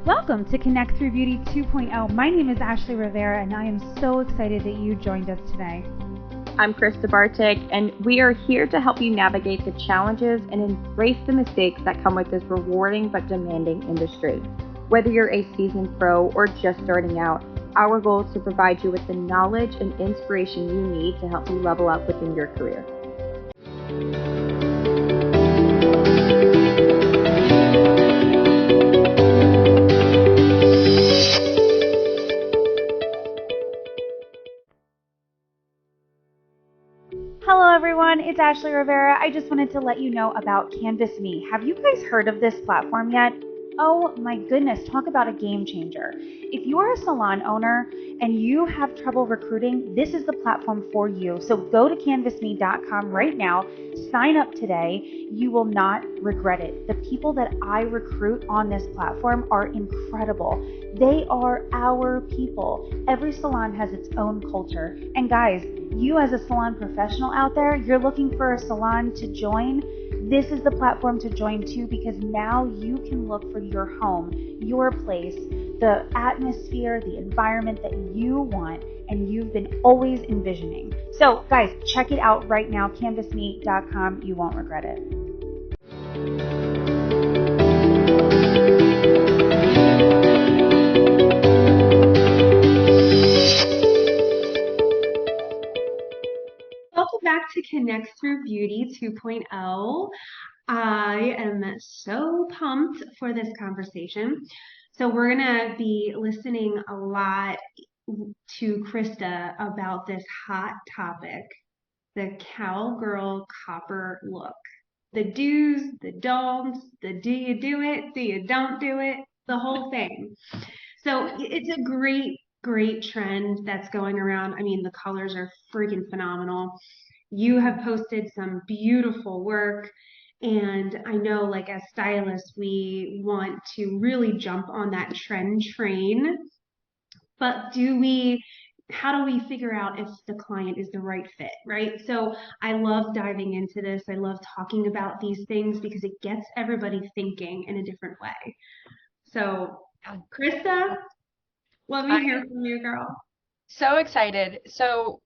Welcome to Connect Through Beauty 2.0. My name is Ashley Rivera, and I am so excited that you joined us today. I'm Krista Bartik, and we are here to help you navigate the challenges and embrace the mistakes that come with this rewarding but demanding industry. Whether you're a seasoned pro or just starting out, our goal is to provide you with the knowledge and inspiration you need to help you level up within your career. Hello everyone, it's Ashley Rivera. I just wanted to let you know about CanvasME. Have you guys heard of this platform yet? Oh my goodness, talk about a game changer. If you are a salon owner and you have trouble recruiting, this is the platform for you. So go to CanvasME.com right now, sign up today. You will not regret it. The people that I recruit on this platform are incredible. They are our people. Every salon has its own culture. And guys, you as a salon professional out there, you're looking for a salon to join, this is the platform to join too, because now you can look for your home, your place, the atmosphere, the environment that you want and you've been always envisioning. So guys, check it out right now, CanvasME.com. You won't regret it. Welcome back to Connect Through Beauty 2.0. I am so pumped for this conversation. So we're going to be listening a lot to Krista about this hot topic, the cowgirl copper look. The do's, the don'ts, the do you do it, do you don't do it, the whole thing. So it's a great trend that's going around. I mean, the colors are freaking phenomenal. You have posted some beautiful work, and I know, like, as stylists, we want to really jump on that trend train, but how do we figure out if the client is the right fit, right? So I love diving into this. I love talking about these things because it gets everybody thinking in a different way. So Krista, let me hear from you, girl. So excited. So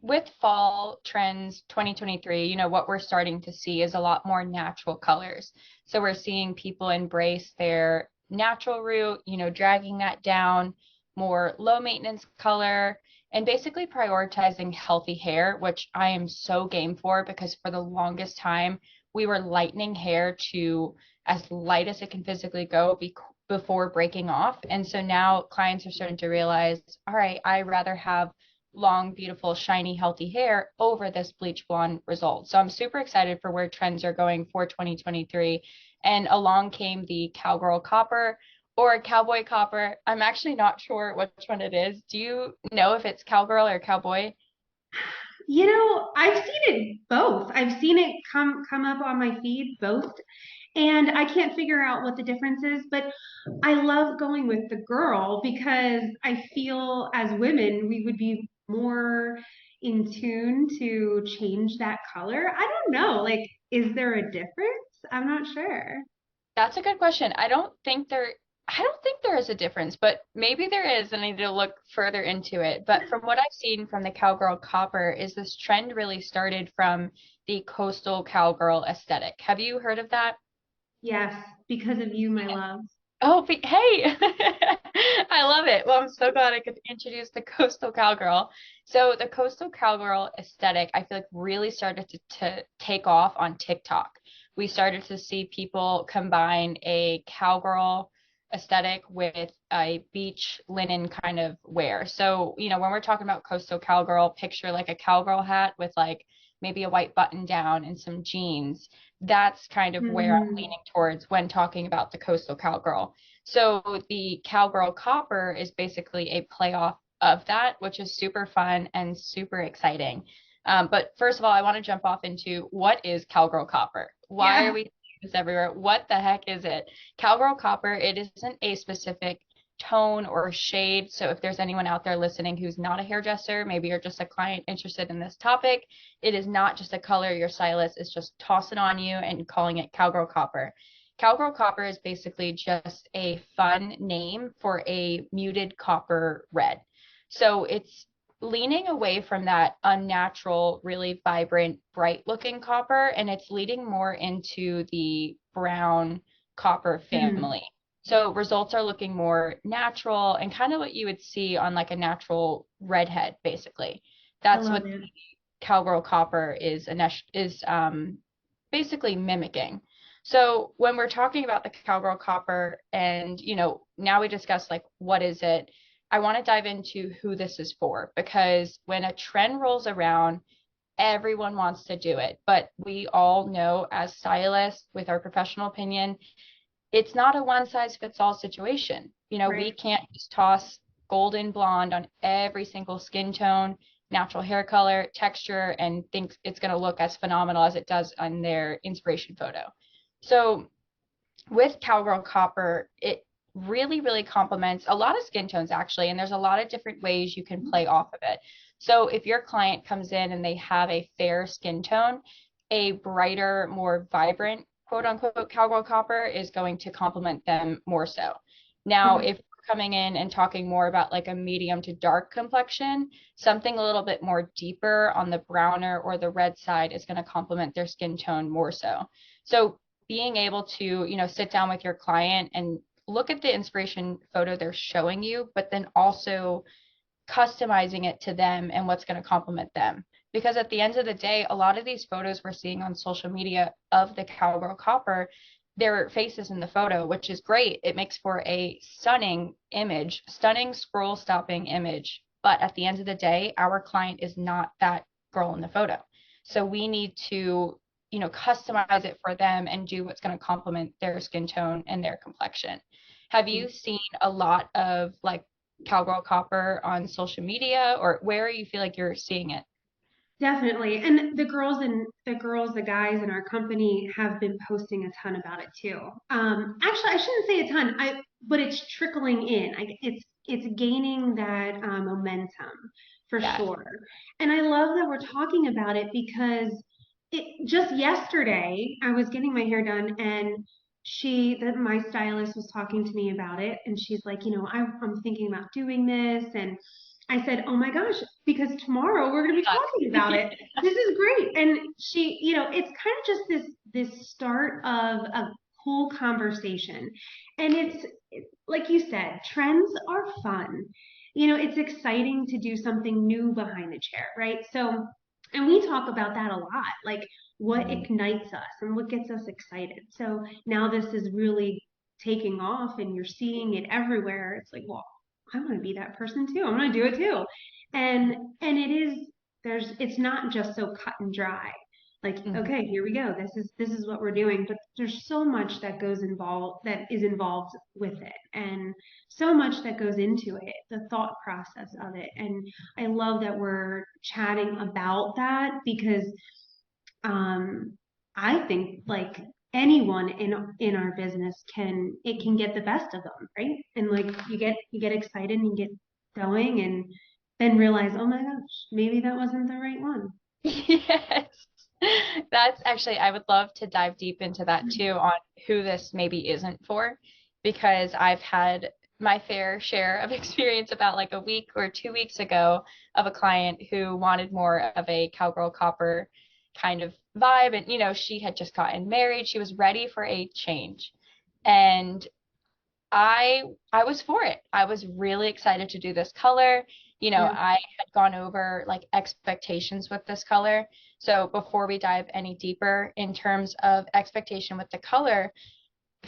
with fall trends 2023, what we're starting to see is a lot more natural colors. So we're seeing people embrace their natural root, dragging that down, more low maintenance color, and basically prioritizing healthy hair, which I am so game for, because for the longest time we were lightening hair to as light as it can physically go before breaking off. And so now clients are starting to realize, all right, I'd rather have long, beautiful, shiny, healthy hair over this bleach blonde result. So I'm super excited for where trends are going for 2023. And along came the Cowgirl Copper or Cowboy Copper. I'm actually not sure which one it is. Do you know if it's Cowgirl or Cowboy? I've seen it both. I've seen it come up on my feed both. And I can't figure out what the difference is, but I love going with the girl because I feel as women, we would be more in tune to change that color. I don't know. Like, is there a difference? I'm not sure. That's a good question. I don't think there is a difference, but maybe there is, and I need to look further into it. But from what I've seen from the Cowgirl Copper is this trend really started from the coastal cowgirl aesthetic. Have you heard of that? Yes, because of you, my love. Oh, hey, I love it. Well, I'm so glad I could introduce the coastal cowgirl. So the coastal cowgirl aesthetic, I feel like really started to take off on TikTok. We started to see people combine a cowgirl aesthetic with a beach linen kind of wear. So, when we're talking about coastal cowgirl, picture like a cowgirl hat with like maybe a white button down and some jeans. That's kind of where I'm leaning towards when talking about the coastal cowgirl. So the Cowgirl Copper is basically a playoff of that, which is super fun and super exciting. But first of all, I want to jump off into what is Cowgirl Copper? Why are we seeing this everywhere? What the heck is it? Cowgirl Copper, it isn't a specific tone or shade. So if there's anyone out there listening who's not a hairdresser, maybe you're just a client interested in this topic, it is not just a color your stylist is just tossing on you and calling it Cowgirl Copper. Cowgirl copper is basically just a fun name for a muted copper red. So it's leaning away from that unnatural, really vibrant, bright looking copper, and it's leading more into the brown copper Mm, family. So results are looking more natural and kind of what you would see on like a natural redhead, basically. I That's love what it. Cowgirl copper is basically mimicking. So when we're talking about the Cowgirl copper and, now we discussed like what is it, I want to dive into who this is for because when a trend rolls around, everyone wants to do it. But we all know as stylists with our professional opinion, it's not a one size fits all situation. We Right. can't just toss golden blonde on every single skin tone, natural hair color, texture, and think it's going to look as phenomenal as it does on their inspiration photo. So with Cowgirl Copper, it really, really complements a lot of skin tones actually, and there's a lot of different ways you can play off of it. So if your client comes in and they have a fair skin tone, a brighter, more vibrant quote unquote Cowgirl Copper is going to complement them more so. Now, Okay. if we're coming in and talking more about like a medium to dark complexion, something a little bit more deeper on the browner or the red side is going to complement their skin tone more so. So being able to, sit down with your client and look at the inspiration photo they're showing you, but then also customizing it to them and what's going to complement them. Because at the end of the day, a lot of these photos we're seeing on social media of the Cowgirl Copper, their faces in the photo, which is great. It makes for a stunning image, stunning scroll stopping image. But at the end of the day, our client is not that girl in the photo. So we need to, customize it for them and do what's going to complement their skin tone and their complexion. Have you seen a lot of like Cowgirl Copper on social media, or where you feel like you're seeing it? Definitely. And the guys in our company have been posting a ton about it too. Actually, I shouldn't say a ton. But it's trickling in. It's gaining that momentum for Yes. sure. And I love that we're talking about it because just yesterday I was getting my hair done and my stylist was talking to me about it and she's like, I'm thinking about doing this and I said, "Oh my gosh, because tomorrow we're going to be talking about it. This is great." And it's kind of just this start of a cool conversation. And it's like you said, trends are fun. It's exciting to do something new behind the chair, right? So, and we talk about that a lot, like what ignites us and what gets us excited. So now this is really taking off and you're seeing it everywhere. It's like, well, I want to be that person too. I'm going to do it too. And it is it's not just so cut and dry. Like, Mhm. okay, here we go. This is what we're doing, but there's so much that is involved with it and so much that goes into it, the thought process of it. And I love that we're chatting about that because um I think like anyone in our business can get the best of them, right? And like you get excited and you get going and then realize, oh my gosh, maybe that wasn't the right one. Yes. That's actually, I would love to dive deep into that too on who this maybe isn't for, because I've had my fair share of experience about like a week or 2 weeks ago of a client who wanted more of a Cowgirl Copper kind of vibe. And, she had just gotten married. She was ready for a change. And I was for it. I was really excited to do this color. Yeah. I had gone over like expectations with this color. So before we dive any deeper in terms of expectation with the color,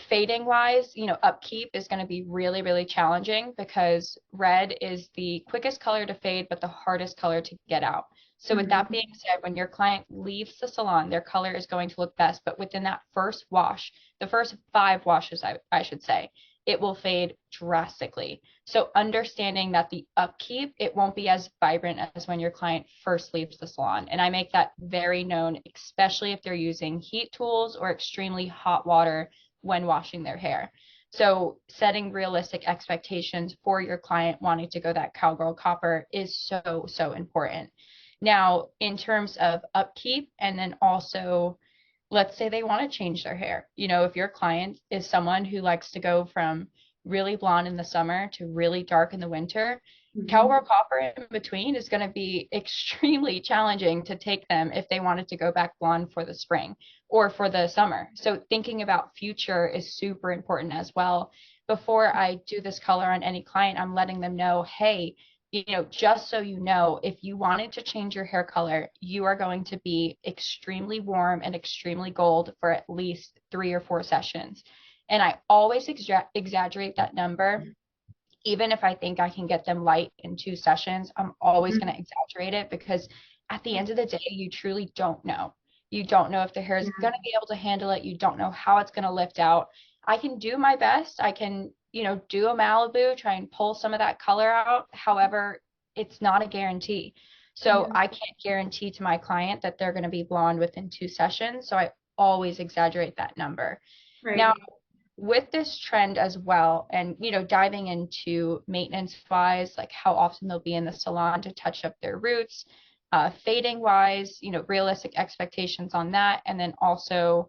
fading wise, upkeep is going to be really, really challenging because red is the quickest color to fade, but the hardest color to get out. So with that Mhm. being said, when your client leaves the salon, their color is going to look best, but within that first wash, the first 5 washes, I should say, it will fade drastically. So understanding that the upkeep, it won't be as vibrant as when your client first leaves the salon. And I make that very known, especially if they're using heat tools or extremely hot water when washing their hair. So setting realistic expectations for your client wanting to go that Cowgirl Copper is so, so important. Now, in terms of upkeep and then also let's say they want to change their hair. You know, if your client is someone who likes to go from really blonde in the summer to really dark in the winter, Cowgirl Copper in between is going to be extremely challenging to take them if they wanted to go back blonde for the spring or for the summer. So thinking about future is super important as well. Before I do this color on any client, I'm letting them know, hey, you know, just so you know, if you wanted to change your hair color, you are going to be extremely warm and extremely gold for at least 3 or 4 sessions. And I always exaggerate that number. Even if I think I can get them light in 2 sessions, I'm always going to exaggerate it because at the end of the day, you truly don't know. You don't know if the hair is going to be able to handle it. You don't know how it's going to lift out. I can do my best. I can, you know, do a Malibu, try and pull some of that color out. However, it's not a guarantee. So I can't guarantee to my client that they're going to be blonde within 2 sessions. So I always exaggerate that number. Right. Now, with this trend as well, and you know, diving into maintenance wise, like how often they'll be in the salon to touch up their roots, fading wise, you know, realistic expectations on that, and then also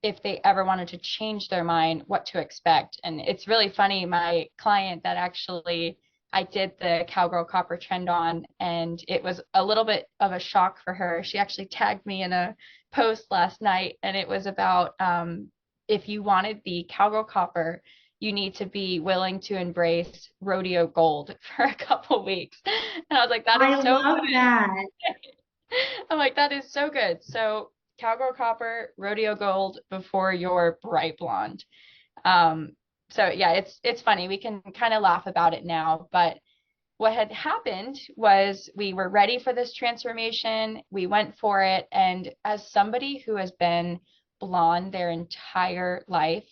if they ever wanted to change their mind, what to expect. And it's really funny, my client that actually I did the Cowgirl Copper trend on, and it was a little bit of a shock for her. She actually tagged me in a post last night, and it was about if you wanted the Cowgirl Copper, you need to be willing to embrace rodeo gold for a couple weeks. And I was like, that is so love good. that. I'm like, that is so good. So Cowgirl Copper, rodeo gold before your bright blonde. So yeah, it's funny. We can kind of laugh about it now, but what had happened was we were ready for this transformation. We went for it. And as somebody who has been blonde their entire life,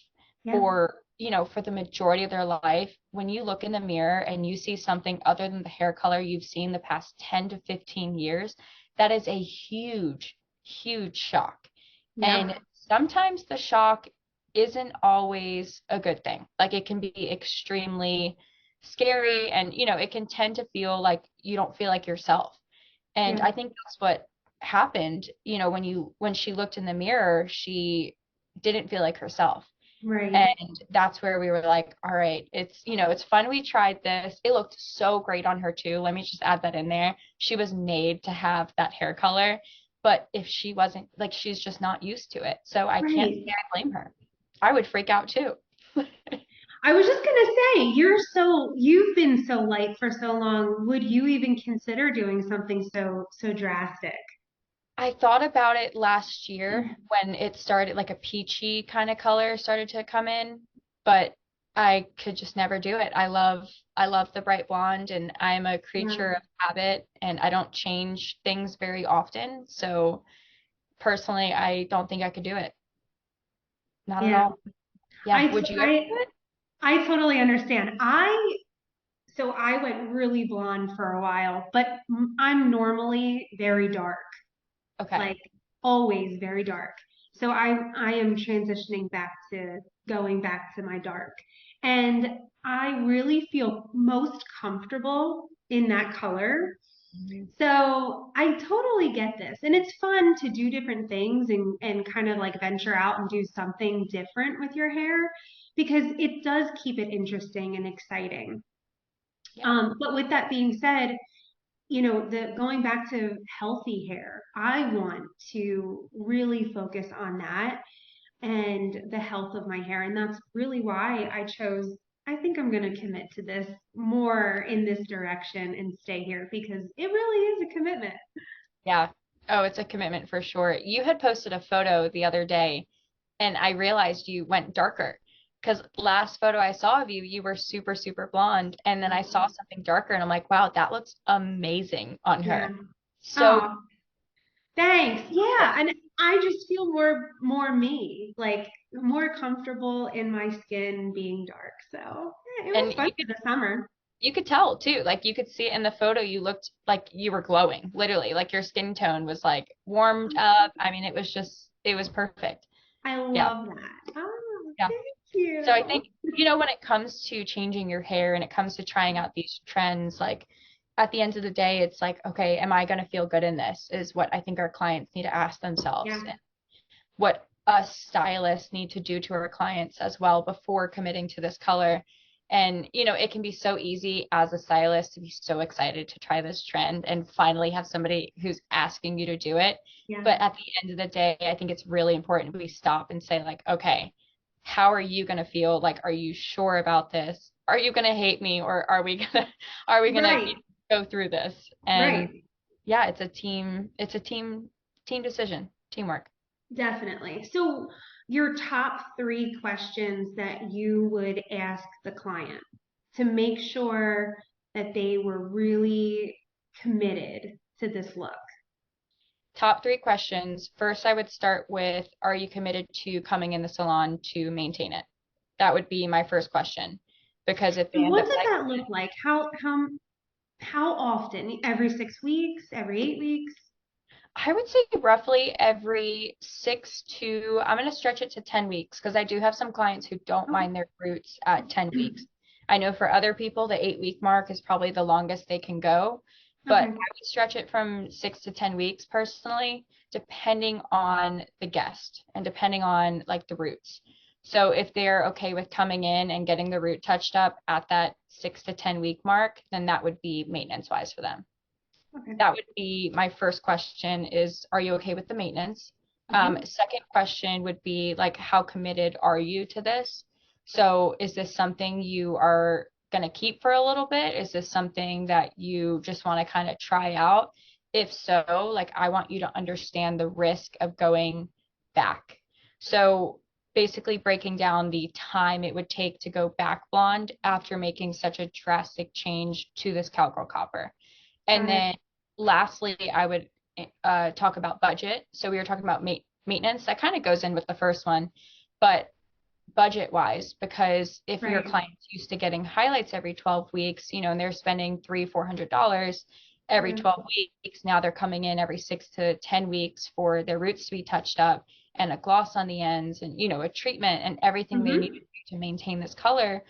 or, you know, for the majority of their life, when you look in the mirror and you see something other than the hair color you've seen the past 10 to 15 years, that is a huge, huge shock. And sometimes the shock isn't always a good thing. Like it can be extremely scary, and you know, it can tend to feel like you don't feel like yourself. And I think that's what happened, you know, when she looked in the mirror, she didn't feel like herself. Right. And that's where we were like, all right, it's, you know, it's fun. We tried this. It looked so great on her too. Let me just add that in there. She was made to have that hair color, but if she wasn't, like, she's just not used to it. So I can't say I blame her. I would freak out too. I was just gonna say, you've been so light for so long. Would you even consider doing something so drastic? I thought about it last year when it started, like a peachy kind of color started to come in, but I could just never do it. I love the bright blonde, and I'm a creature of habit, and I don't change things very often. So personally, I don't think I could do it. Not at all. Yeah. Would you ever do it? I totally understand. So I went really blonde for a while, but I'm normally very dark. Okay. Like always very dark. So I am transitioning back to going back to my dark. And I really feel most comfortable in that color. So I totally get this. And it's fun to do different things and kind of like venture out and do something different with your hair because it does keep it interesting and exciting. But with that being said, you know, the going back to healthy hair, I want to really focus on that and the health of my hair. And that's really why I think I'm going to commit to this more in this direction and stay here because it really is a commitment. Yeah. Oh, it's a commitment for sure. You had posted a photo the other day, and I realized you went darker because last photo I saw of you, you were super, super blonde. And then I saw something darker, and I'm like, wow, that looks amazing on her. So Oh, thanks. Yeah. And I just feel more me, like more comfortable in my skin being dark. So yeah, it was and fun for the summer. you could tell too, like you could see it in the photo, you looked like you were glowing, literally, like your skin tone was like warmed up. I mean, it was perfect. I Yeah. love that. Oh, Yeah. thank you. So I think, you know, when it comes to changing your hair and it comes to trying out these trends, like at the end of the day, it's like, okay, am I going to feel good in this? Is what I think our clients need to ask themselves. And what us stylists need to do to our clients as well before committing to this color. And, it can be so easy as a stylist to be so excited to try this trend and finally have somebody who's asking you to do it. Yeah. But at the end of the day, I think it's really important we stop and say, like, okay, how are you going to feel? Like, are you sure about this? Are you going to hate me, or are we going to Right. go through this? And Right. yeah, it's a team decision, teamwork. Definitely. So your top 3 questions that you would ask the client to make sure that they were really committed to this look. Top 3 questions. First, I would start with, are you committed to coming in the salon to maintain it? That would be my first question. Because if they And end what up does like, that look like? How often? Every 6 weeks? Every 8 weeks? I would say roughly every I'm going to stretch it to 10 weeks because I do have some clients who don't Okay. mind their roots at 10 weeks. I know for other people, the 8-week mark is probably the longest they can go, but I Okay. would stretch it from 6 to 10 weeks personally, depending on the guest and depending on like the roots. So if they're okay with coming in and getting the root touched up at that 6 to 10 week mark, then that would be maintenance wise for them. Okay. That would be my first question is, are you okay with the maintenance? Second question would be like, how committed are you to this? So is this something you are going to keep for a little bit? Is this something that you just want to kind of try out? If so, like, I want you to understand the risk of going back. So basically breaking down the time it would take to go back blonde after making such a drastic change to this cowgirl copper. And Got it. then lastly, I would talk about budget. So we were talking about maintenance. That kind of goes in with the first one, but budget wise, because if your Right. client's used to getting highlights every 12 weeks, and they're spending $300-400 every Yeah. 12 weeks, now they're coming in every 6 to 10 weeks for their roots to be touched up and a gloss on the ends and, a treatment and everything they need to do to maintain this color,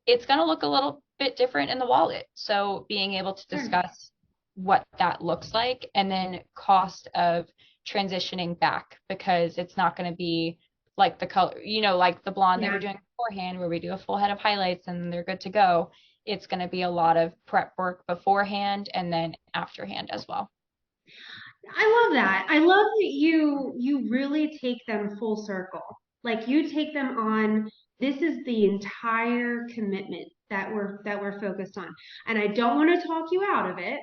it's going to look a little bit different in the wallet. So being able to Sure. discuss what that looks like and then cost of transitioning back, because it's not going to be like the color, like the blonde they Yeah. were doing beforehand where we do a full head of highlights and they're good to go. It's going to be a lot of prep work beforehand and then afterhand as well. I love that. I love that you really take them full circle. Like you take them on, this is the entire commitment that we're focused on. And I don't want to talk you out of it,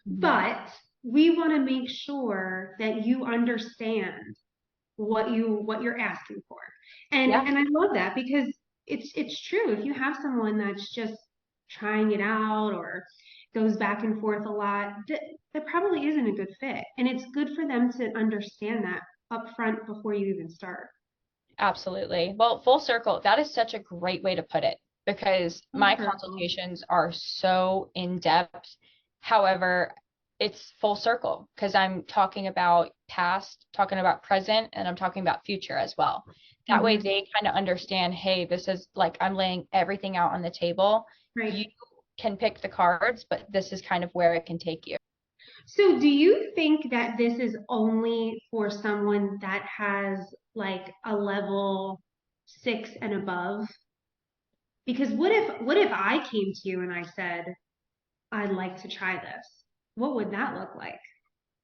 but we want to make sure that you understand what you're asking for. And Yeah, and I love that because it's true. If you have someone that's just trying it out or goes back and forth a lot, that probably isn't a good fit. And it's good for them to understand that up front before you even start. absolutely. Well, full circle, that is such a great way to put it because Full my circle. consultations are so in depth. However, it's full circle because I'm talking about past, talking about present, and I'm talking about future as well. That way Mhm. they kind of understand, hey, this is like I'm laying everything out on the table. You Right. can pick the cards, but this is kind of where it can take you. So do you think that this is only for someone that has like a level 6 and above? Because what if I came to you and I said, I'd like to try this? What would that look like?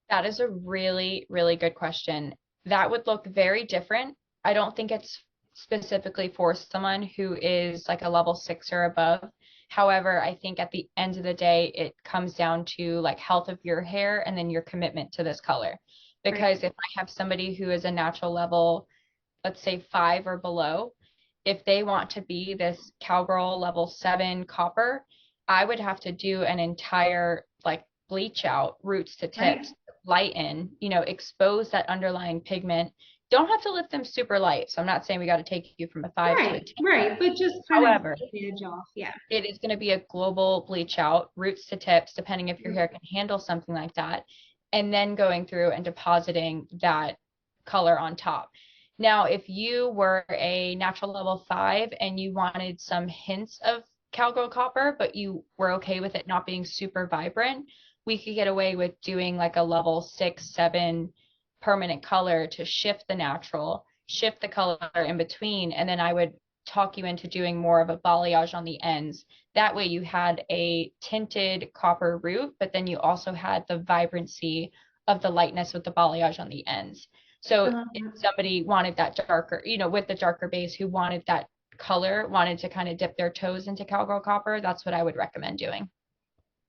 That is a really, really good question. That would look very different. I don't think it's specifically for someone who is like a level 6 or above. However, I think at the end of the day, it comes down to like health of your hair and then your commitment to this color. Right. Because if I have somebody who is a natural level, let's say 5 or below, if they want to be this cowgirl level 7 copper, I would have to do an entire like bleach out roots to Right. tips, lighten, expose that underlying pigment. Don't have to lift them super light. So I'm not saying we got to take you from a 5 to a Right. 10. Right. But just kind of However, take the edge off. Yeah. it is going to be a global bleach out, roots to tips, depending if your hair can handle something like that, and then going through and depositing that color on top. Now, if you were a natural level 5 and you wanted some hints of cowgirl copper, but you were okay with it not being super vibrant, we could get away with doing like a level 6, 7 permanent color to shift the natural shift the color in between, and then I would talk you into doing more of a balayage on the ends. That way you had a tinted copper root, but then you also had the vibrancy of the lightness with the balayage on the ends. So if somebody wanted that darker, with the darker base, who wanted that color, wanted to kind of dip their toes into Cowgirl Copper, that's what I would recommend doing.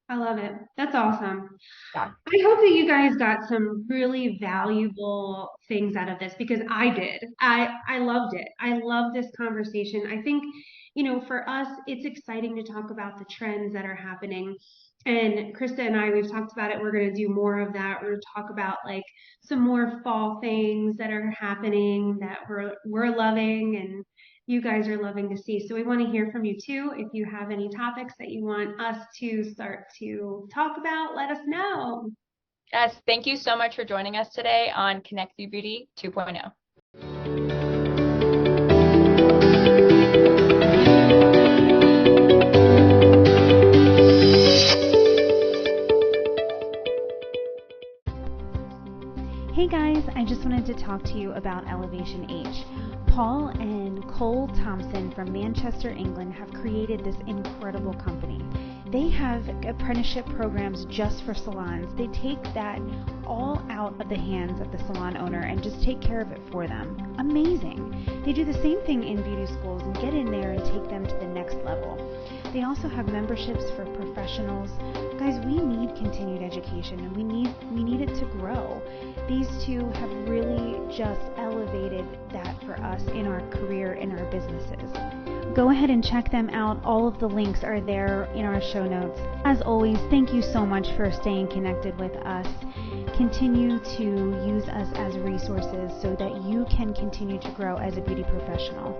I love it. That's awesome. Yeah. I hope that you guys got some really valuable things out of this, because I did. I loved it. I love this conversation. I think, for us, it's exciting to talk about the trends that are happening. And Krista and I, we've talked about it. We're going to do more of that. We're going to talk about like some more fall things that are happening that we're loving and you guys are loving to see. So we want to hear from you too. If you have any topics that you want us to start to talk about, let us know. Yes, thank you so much for joining us today on Connect Through Beauty 2.0. Hey guys, I just wanted to talk to you about ElevationH. Paul and Cole Thompson from Manchester, England have created this incredible company. They have apprenticeship programs just for salons. They take that all out of the hands of the salon owner and just take care of it for them. Amazing. They do the same thing in beauty schools and get in there and take them to the next level. They also have memberships for professionals. Guys, we need continued education and we need it to grow. These two have really just elevated that for us in our career, in our businesses. Go ahead and check them out. All of the links are there in our show notes. As always, thank you so much for staying connected with us. Continue to use us as resources so that you can continue to grow as a beauty professional.